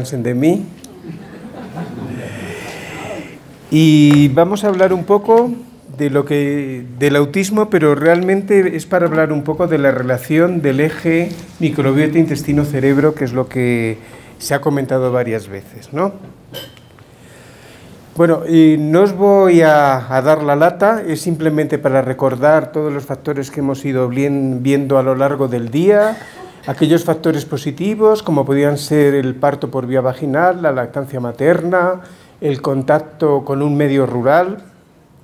de mí. Y vamos a hablar un poco del autismo, pero realmente es para hablar un poco de la relación del eje microbiota intestino-cerebro, que es lo que se ha comentado varias veces, ¿no? Bueno, y no os voy a dar la lata, es simplemente para recordar todos los factores que hemos ido viendo a lo largo del día, aquellos factores positivos, como podían ser el parto por vía vaginal, la lactancia materna, el contacto con un medio rural,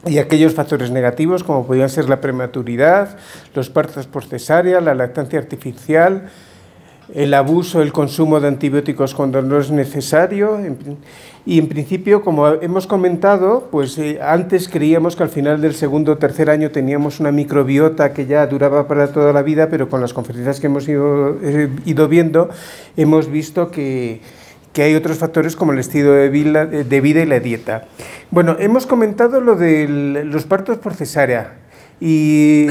y aquellos factores negativos, como podían ser la prematuridad, los partos por cesárea, la lactancia artificial, el abuso, el consumo de antibióticos cuando no es necesario. Y en principio, como hemos comentado, pues antes creíamos que al final del segundo o tercer año teníamos una microbiota que ya duraba para toda la vida, pero con las conferencias que hemos ido viendo, hemos visto que hay otros factores como el estilo de vida y la dieta. Bueno, hemos comentado lo de los partos por cesárea. Y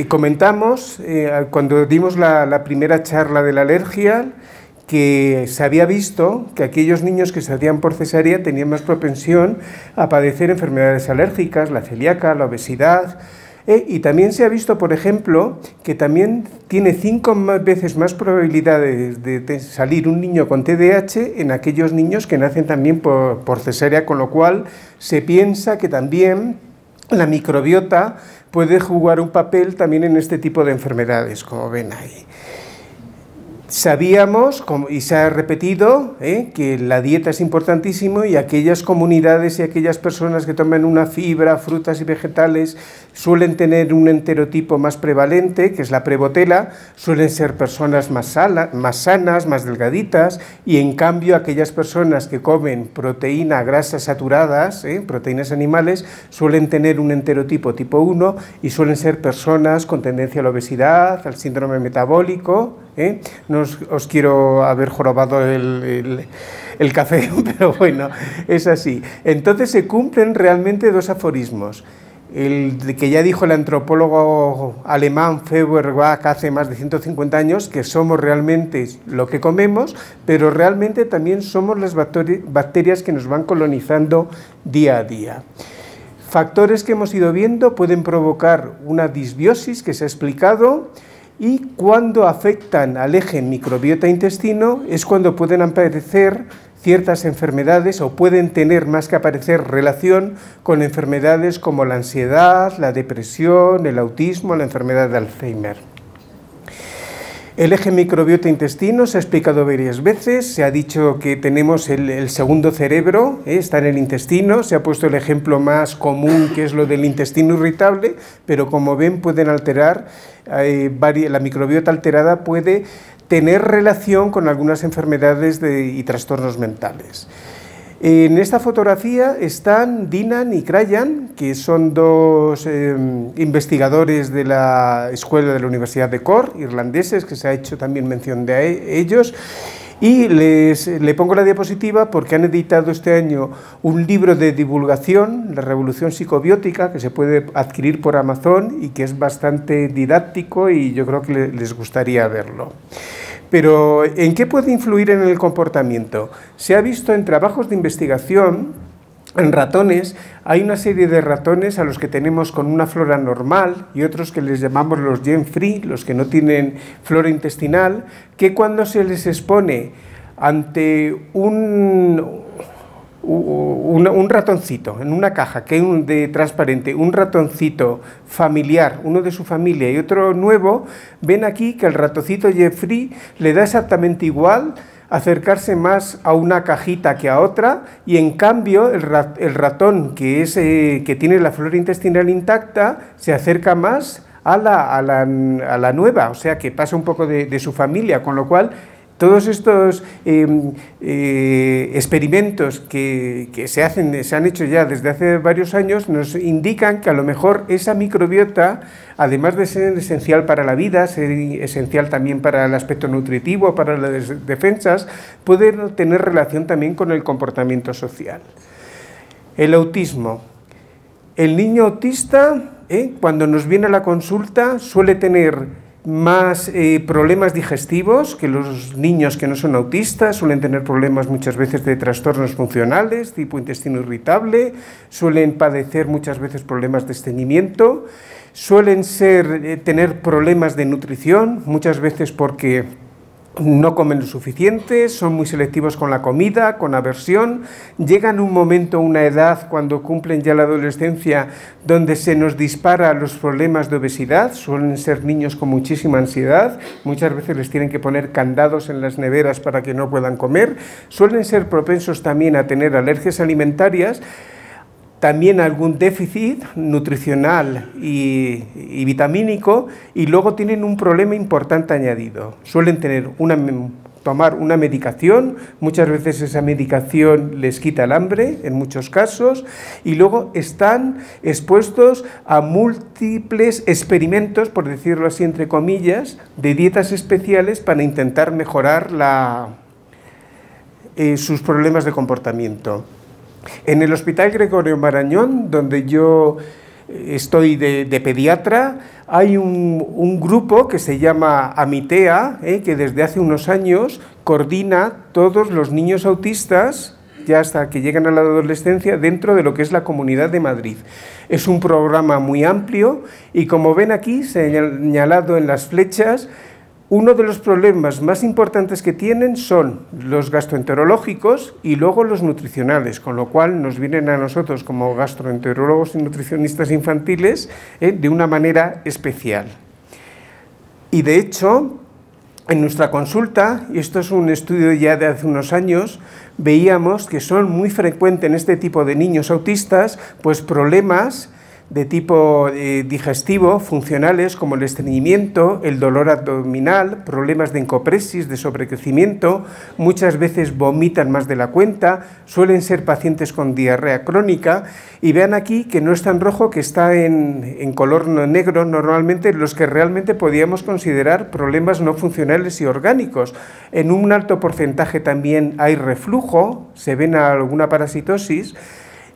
comentamos, cuando dimos la primera charla de la alergia, que se había visto que aquellos niños que se hacían por cesárea tenían más propensión a padecer enfermedades alérgicas, la celíaca, la obesidad, y también se ha visto, por ejemplo, que también tiene 5 veces más probabilidades de salir un niño con TDAH en aquellos niños que nacen también por cesárea, con lo cual se piensa que también la microbiota puede jugar un papel también en este tipo de enfermedades, como ven ahí. Sabíamos, y se ha repetido, que la dieta es importantísimo y aquellas comunidades y aquellas personas que toman una fibra, frutas y vegetales, suelen tener un enterotipo más prevalente, que es la prebotela, suelen ser personas más sanas, más delgaditas, y en cambio aquellas personas que comen proteína, grasas saturadas, proteínas animales, suelen tener un enterotipo tipo 1 y suelen ser personas con tendencia a la obesidad, al síndrome metabólico. No os quiero haber jorobado el café, pero bueno, es así. Entonces se cumplen realmente dos aforismos. El que ya dijo el antropólogo alemán Feuerbach hace más de 150 años, que somos realmente lo que comemos, pero realmente también somos las bacterias que nos van colonizando día a día. Factores que hemos ido viendo pueden provocar una disbiosis, que se ha explicado, y cuando afectan al eje microbiota-intestino es cuando pueden aparecer ciertas enfermedades o pueden tener más que aparecer relación con enfermedades como la ansiedad, la depresión, el autismo, la enfermedad de Alzheimer. El eje microbiota-intestino se ha explicado varias veces, se ha dicho que tenemos el segundo cerebro, está en el intestino, se ha puesto el ejemplo más común que es lo del intestino irritable, pero como ven pueden alterar, la microbiota alterada puede tener relación con algunas enfermedades y trastornos mentales. En esta fotografía están Dinan y Krayan, que son dos investigadores de la escuela de la Universidad de Cork, irlandeses, que se ha hecho también mención de ellos, y le pongo la diapositiva porque han editado este año un libro de divulgación, La Revolución Psicobiótica, que se puede adquirir por Amazon y que es bastante didáctico y yo creo que les gustaría verlo. Pero, ¿en qué puede influir en el comportamiento? Se ha visto en trabajos de investigación, en ratones, hay una serie de ratones a los que tenemos con una flora normal y otros que les llamamos los gen free, los que no tienen flora intestinal, que cuando se les expone ante un ratoncito en una caja que hay de transparente, un ratoncito familiar, uno de su familia y otro nuevo, ven aquí que el ratoncito Jeffrey le da exactamente igual acercarse más a una cajita que a otra, y en cambio el ratón que tiene la flora intestinal intacta se acerca más a la nueva, o sea que pasa un poco de su familia, con lo cual todos estos experimentos que se han hecho ya desde hace varios años nos indican que a lo mejor esa microbiota, además de ser esencial para la vida, ser esencial también para el aspecto nutritivo, para las defensas, puede tener relación también con el comportamiento social. El autismo. El niño autista, cuando nos viene a la consulta, suele tener más problemas digestivos que los niños que no son autistas, suelen tener problemas muchas veces de trastornos funcionales, tipo intestino irritable, suelen padecer muchas veces problemas de estreñimiento, suelen tener problemas de nutrición, muchas veces porque no comen lo suficiente, son muy selectivos con la comida, con aversión, llegan un momento, una edad, cuando cumplen ya la adolescencia, donde se nos dispara los problemas de obesidad, suelen ser niños con muchísima ansiedad, muchas veces les tienen que poner candados en las neveras para que no puedan comer, suelen ser propensos también a tener alergias alimentarias, también algún déficit nutricional y vitamínico, y luego tienen un problema importante añadido. Suelen tomar una medicación, muchas veces esa medicación les quita el hambre, en muchos casos, y luego están expuestos a múltiples experimentos, por decirlo así entre comillas, de dietas especiales para intentar mejorar sus problemas de comportamiento. En el Hospital Gregorio Marañón, donde yo estoy de pediatra, hay un grupo que se llama Amitea, que desde hace unos años coordina todos los niños autistas, ya hasta que llegan a la adolescencia, dentro de lo que es la Comunidad de Madrid. Es un programa muy amplio y, como ven aquí, señalado en las flechas, uno de los problemas más importantes que tienen son los gastroenterológicos y luego los nutricionales, con lo cual nos vienen a nosotros como gastroenterólogos y nutricionistas infantiles de una manera especial. Y de hecho, en nuestra consulta, y esto es un estudio ya de hace unos años, veíamos que son muy frecuentes en este tipo de niños autistas, pues problemas de tipo digestivo, funcionales, como el estreñimiento, el dolor abdominal, problemas de encopresis, de sobrecrecimiento, muchas veces vomitan más de la cuenta, suelen ser pacientes con diarrea crónica, y vean aquí que no está en rojo, que está en color negro, normalmente los que realmente podíamos considerar problemas no funcionales y orgánicos. En un alto porcentaje también hay reflujo, se ven alguna parasitosis,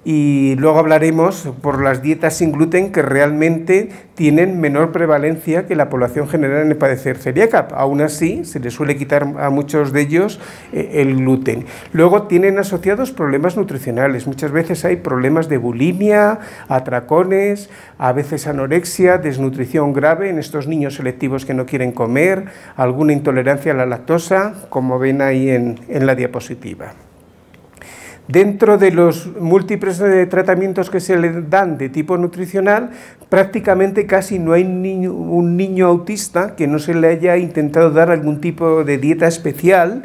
y luego hablaremos por las dietas sin gluten, que realmente tienen menor prevalencia que la población general en el padecer celíaca. Aún así, se les suele quitar a muchos de ellos el gluten. Luego tienen asociados problemas nutricionales. Muchas veces hay problemas de bulimia, atracones, a veces anorexia, desnutrición grave en estos niños selectivos que no quieren comer, alguna intolerancia a la lactosa, como ven ahí en la diapositiva. Dentro de los múltiples tratamientos que se le dan de tipo nutricional, prácticamente casi no hay un niño autista que no se le haya intentado dar algún tipo de dieta especial,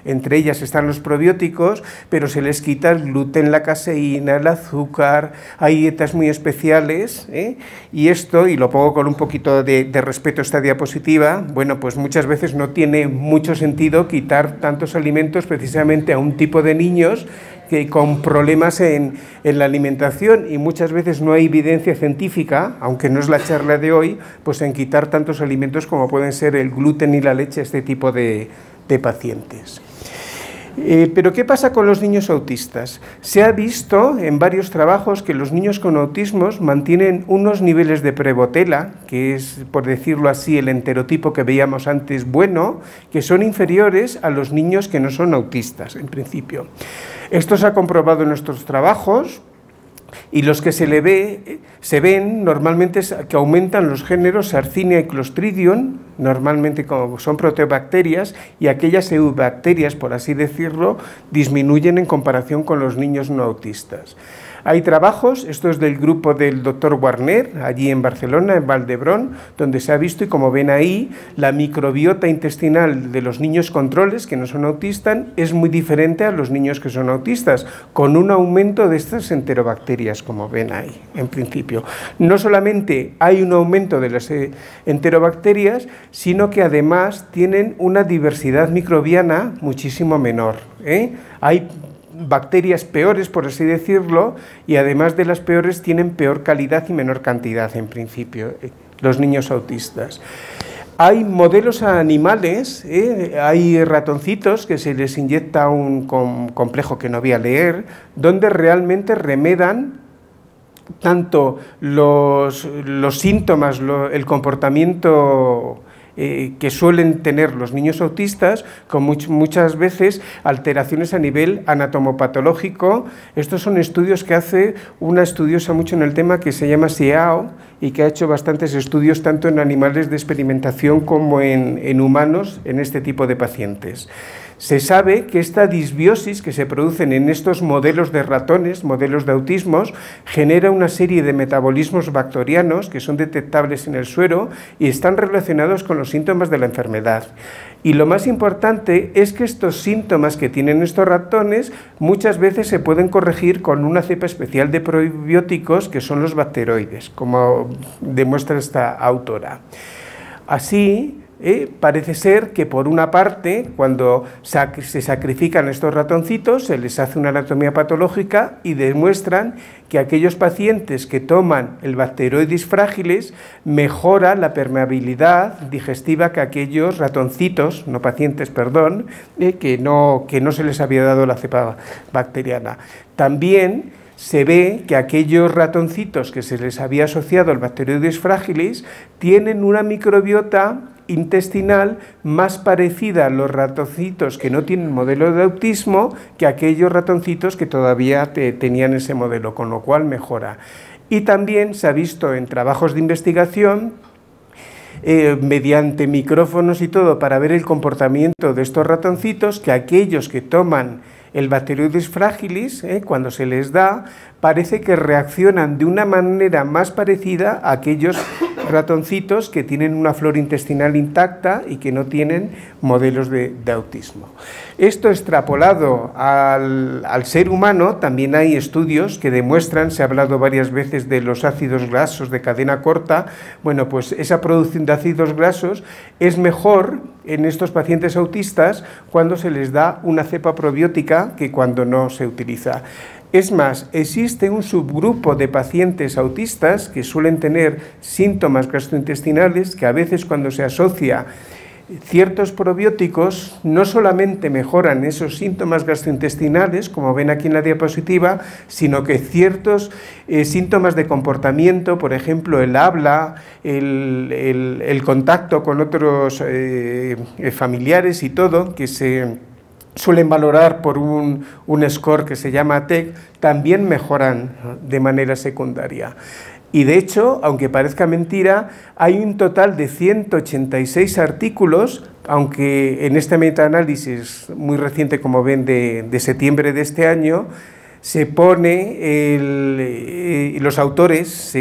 entre ellas están los probióticos, pero se les quita el gluten, la caseína, el azúcar, hay dietas muy especiales, y esto, y lo pongo con un poquito de respeto a esta diapositiva, bueno, pues muchas veces no tiene mucho sentido quitar tantos alimentos precisamente a un tipo de niños que con problemas en la alimentación, y muchas veces no hay evidencia científica, aunque no es la charla de hoy, pues en quitar tantos alimentos como pueden ser el gluten y la leche a este tipo de pacientes. Pero ¿qué pasa con los niños autistas? Se ha visto en varios trabajos que los niños con autismos mantienen unos niveles de prebotela, que es, por decirlo así, el enterotipo que veíamos antes bueno, que son inferiores a los niños que no son autistas, en principio. Esto se ha comprobado en nuestros trabajos, y los que se ven normalmente es que aumentan los géneros Yersinia y Clostridium, normalmente como son proteobacterias, y aquellas eubacterias, por así decirlo, disminuyen en comparación con los niños no autistas. Hay trabajos, esto es del grupo del doctor Warner, allí en Barcelona, en Valdebrón, donde se ha visto, y como ven ahí, la microbiota intestinal de los niños controles, que no son autistas, es muy diferente a los niños que son autistas, con un aumento de estas enterobacterias, como ven ahí, en principio. No solamente hay un aumento de las enterobacterias, sino que además tienen una diversidad microbiana muchísimo menor. Hay bacterias peores, por así decirlo, y además de las peores tienen peor calidad y menor cantidad, en principio, los niños autistas. Hay modelos animales, hay ratoncitos que se les inyecta un complejo que no voy a leer, donde realmente remedan tanto los síntomas, el comportamiento que suelen tener los niños autistas, con muchas veces alteraciones a nivel anatomopatológico. Estos son estudios que hace una estudiosa mucho en el tema que se llama Xiao y que ha hecho bastantes estudios tanto en animales de experimentación como en humanos en este tipo de pacientes. Se sabe que esta disbiosis que se producen en estos modelos de ratones, modelos de autismos, genera una serie de metabolismos bacterianos que son detectables en el suero y están relacionados con los síntomas de la enfermedad. Y lo más importante es que estos síntomas que tienen estos ratones muchas veces se pueden corregir con una cepa especial de probióticos que son los bacteroides, como demuestra esta autora. Así, parece ser que por una parte, cuando se sacrifican estos ratoncitos, se les hace una anatomía patológica y demuestran que aquellos pacientes que toman el Bacteroides fragilis mejora la permeabilidad digestiva que aquellos ratoncitos, no pacientes, perdón, que no se les había dado la cepa bacteriana. También se ve que aquellos ratoncitos que se les había asociado el Bacteroides fragilis tienen una microbiota intestinal más parecida a los ratoncitos que no tienen modelo de autismo que aquellos ratoncitos que todavía tenían ese modelo, con lo cual mejora. Y también se ha visto en trabajos de investigación mediante micrófonos y todo para ver el comportamiento de estos ratoncitos, que aquellos que toman el Bacteroides fragilis, cuando se les da, parece que reaccionan de una manera más parecida a aquellos ratoncitos que tienen una flora intestinal intacta y que no tienen modelos de autismo. Esto extrapolado al ser humano, también hay estudios que demuestran, se ha hablado varias veces de los ácidos grasos de cadena corta, bueno, pues esa producción de ácidos grasos es mejor en estos pacientes autistas cuando se les da una cepa probiótica que cuando no se utiliza. Es más, existe un subgrupo de pacientes autistas que suelen tener síntomas gastrointestinales que a veces cuando se asocia ciertos probióticos no solamente mejoran esos síntomas gastrointestinales, como ven aquí en la diapositiva, sino que ciertos síntomas de comportamiento, por ejemplo, el habla, el contacto con otros familiares y todo, que se suelen valorar por un score que se llama TEC, también mejoran de manera secundaria. Y de hecho, aunque parezca mentira, hay un total de 186 artículos, aunque en este metaanálisis muy reciente, como ven, de septiembre de este año, se pone, los autores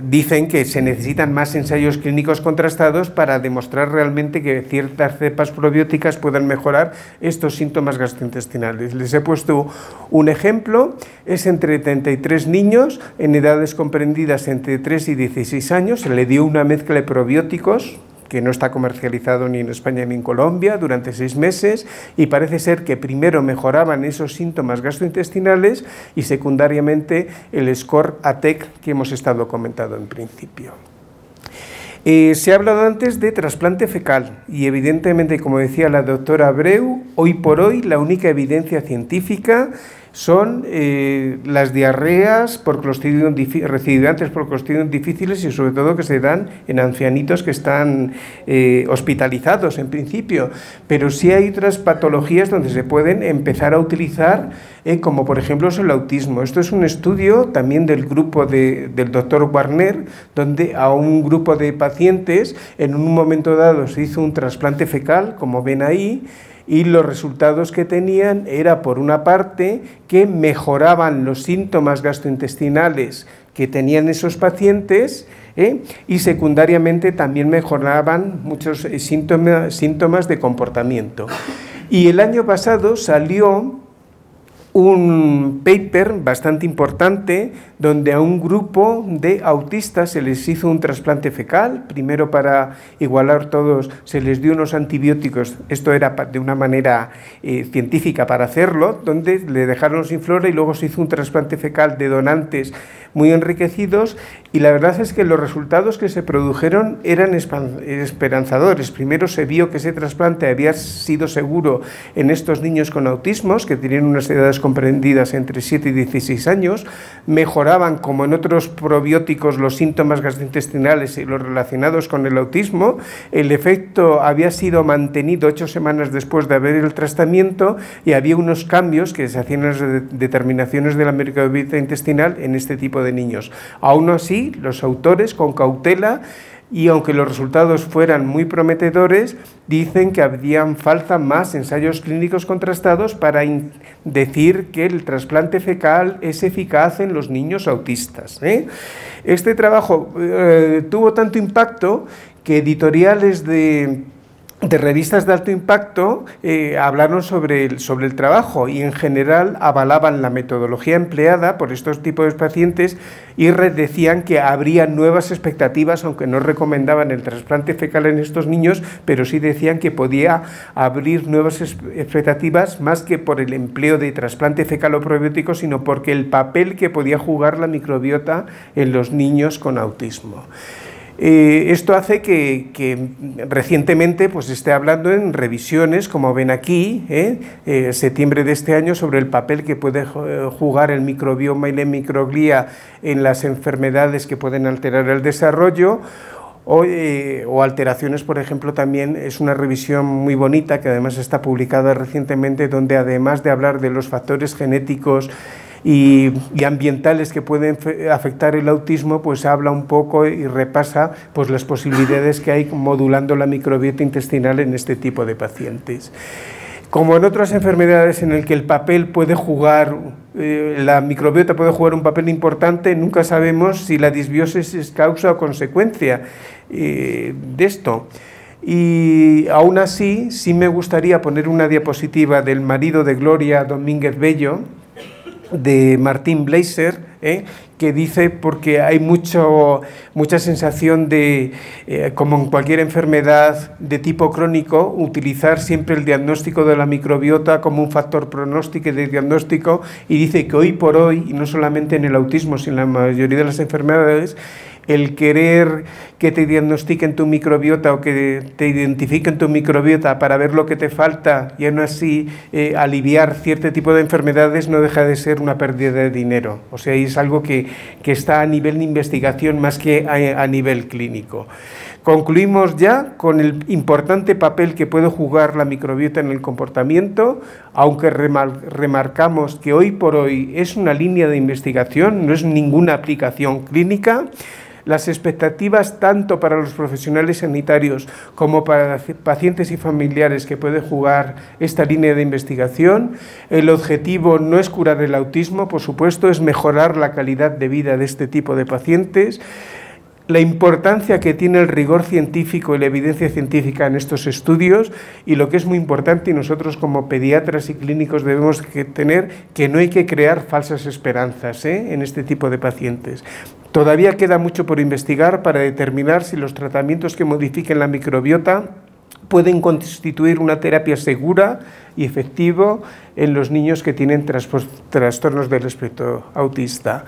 dicen que se necesitan más ensayos clínicos contrastados para demostrar realmente que ciertas cepas probióticas puedan mejorar estos síntomas gastrointestinales. Les he puesto un ejemplo, es entre 33 niños en edades comprendidas entre 3 y 16 años, se le dio una mezcla de probióticos, que no está comercializado ni en España ni en Colombia, durante 6 meses, y parece ser que primero mejoraban esos síntomas gastrointestinales y secundariamente el score ATEC que hemos estado comentando en principio. Se ha hablado antes de trasplante fecal y evidentemente, como decía la doctora Abreu, hoy por hoy la única evidencia científica son las diarreas por Clostridium recidivantes por Clostridium difíciles y sobre todo que se dan en ancianitos que están hospitalizados en principio, pero sí hay otras patologías donde se pueden empezar a utilizar, como por ejemplo es el autismo. Esto es un estudio también del grupo del doctor Warner, donde a un grupo de pacientes en un momento dado se hizo un trasplante fecal, como ven ahí, y los resultados que tenían era, por una parte, que mejoraban los síntomas gastrointestinales que tenían esos pacientes, y secundariamente también mejoraban muchos síntomas de comportamiento. Y el año pasado salió un paper bastante importante donde a un grupo de autistas se les hizo un trasplante fecal, primero para igualar todos se les dio unos antibióticos, esto era de una manera científica para hacerlo, donde le dejaron sin flora y luego se hizo un trasplante fecal de donantes muy enriquecidos y la verdad es que los resultados que se produjeron eran esperanzadores. Primero se vio que ese trasplante había sido seguro en estos niños con autismos que tenían unas edades comprendidas entre 7 y 16 años, mejoraban, como en otros probióticos, los síntomas gastrointestinales y los relacionados con el autismo. El efecto había sido mantenido 8 semanas después de haber el tratamiento y había unos cambios que se hacían en las determinaciones de la microbiota intestinal en este tipo de niños. Aún así, los autores, con cautela, y aunque los resultados fueran muy prometedores, dicen que habrían falta más ensayos clínicos contrastados para decir que el trasplante fecal es eficaz en los niños autistas. Este trabajo tuvo tanto impacto que editoriales de revistas de alto impacto hablaron sobre el trabajo y en general avalaban la metodología empleada por estos tipos de pacientes y decían que habría nuevas expectativas, aunque no recomendaban el trasplante fecal en estos niños, pero sí decían que podía abrir nuevas expectativas más que por el empleo de trasplante fecal o probiótico, sino porque el papel que podía jugar la microbiota en los niños con autismo. Esto hace que recientemente pues esté hablando en revisiones, como ven aquí, septiembre de este año, sobre el papel que puede jugar el microbioma y la microglía en las enfermedades que pueden alterar el desarrollo, o alteraciones, por ejemplo. También es una revisión muy bonita, que además está publicada recientemente, donde además de hablar de los factores genéticos y ambientales que pueden afectar el autismo, pues habla un poco y repasa pues las posibilidades que hay modulando la microbiota intestinal en este tipo de pacientes. Como en otras enfermedades en el que el papel puede jugar, la microbiota puede jugar un papel importante, nunca sabemos si la disbiosis es causa o consecuencia de esto. Y aún así, sí me gustaría poner una diapositiva del marido de Gloria Domínguez Bello, de Martín Blaser, que dice, porque hay mucha sensación de, como en cualquier enfermedad de tipo crónico, utilizar siempre el diagnóstico de la microbiota como un factor pronóstico de diagnóstico, y dice que hoy por hoy, y no solamente en el autismo, sino en la mayoría de las enfermedades, el querer que te diagnostiquen tu microbiota o que te identifiquen tu microbiota para ver lo que te falta y aún así aliviar cierto tipo de enfermedades no deja de ser una pérdida de dinero. O sea, es algo que está a nivel de investigación más que a nivel clínico. Concluimos ya con el importante papel que puede jugar la microbiota en el comportamiento, aunque remarcamos que hoy por hoy es una línea de investigación, no es ninguna aplicación clínica. Las expectativas tanto para los profesionales sanitarios como para pacientes y familiares que puede jugar esta línea de investigación. El objetivo no es curar el autismo, por supuesto, es mejorar la calidad de vida de este tipo de pacientes. La importancia que tiene el rigor científico y la evidencia científica en estos estudios, y lo que es muy importante, y nosotros como pediatras y clínicos debemos tener, que no hay que crear falsas esperanzas en este tipo de pacientes. Todavía queda mucho por investigar para determinar si los tratamientos que modifiquen la microbiota pueden constituir una terapia segura y efectiva en los niños que tienen trastornos del espectro autista.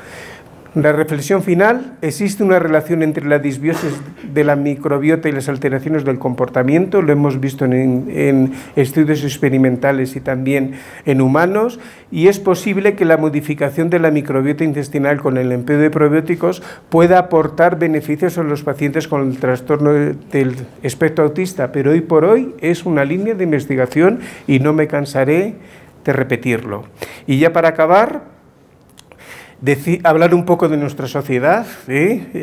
La reflexión final: existe una relación entre la disbiosis de la microbiota y las alteraciones del comportamiento, lo hemos visto en estudios experimentales y también en humanos, y es posible que la modificación de la microbiota intestinal con el empleo de probióticos pueda aportar beneficios a los pacientes con el trastorno del espectro autista, pero hoy por hoy es una línea de investigación y no me cansaré de repetirlo. Y ya para acabar, hablar un poco de nuestra sociedad,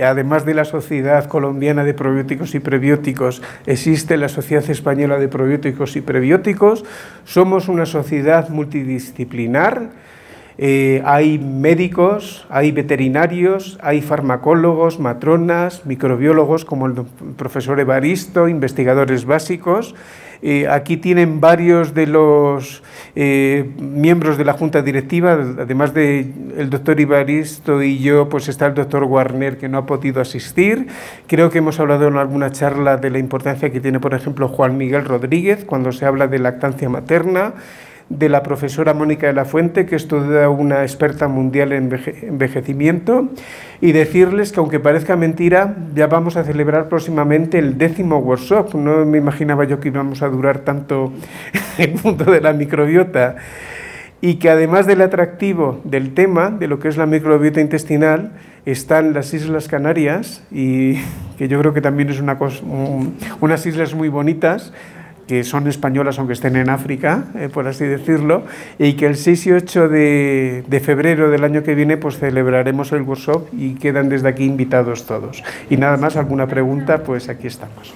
además de la Sociedad Colombiana de Probióticos y Prebióticos, existe la Sociedad Española de Probióticos y Prebióticos. Somos una sociedad multidisciplinar, hay médicos, hay veterinarios, hay farmacólogos, matronas, microbiólogos como el profesor Evaristo, investigadores básicos. Aquí tienen varios de los miembros de la Junta Directiva, además del doctor Evaristo y yo, pues está el doctor Warner, que no ha podido asistir. Creo que hemos hablado en alguna charla de la importancia que tiene, por ejemplo, Juan Miguel Rodríguez, cuando se habla de lactancia materna, de la profesora Mónica de la Fuente, que es toda una experta mundial en envejecimiento, y decirles que, aunque parezca mentira, ya vamos a celebrar próximamente el 10º workshop. No me imaginaba yo que íbamos a durar tanto el mundo de la microbiota. y que además del atractivo del tema, de lo que es la microbiota intestinal, están las Islas Canarias, y que yo creo que también es unas islas muy bonitas, que son españolas aunque estén en África, por así decirlo, y que el 6 y 8 de febrero del año que viene pues celebraremos el workshop y quedan desde aquí invitados todos. Y nada más, alguna pregunta, pues aquí estamos.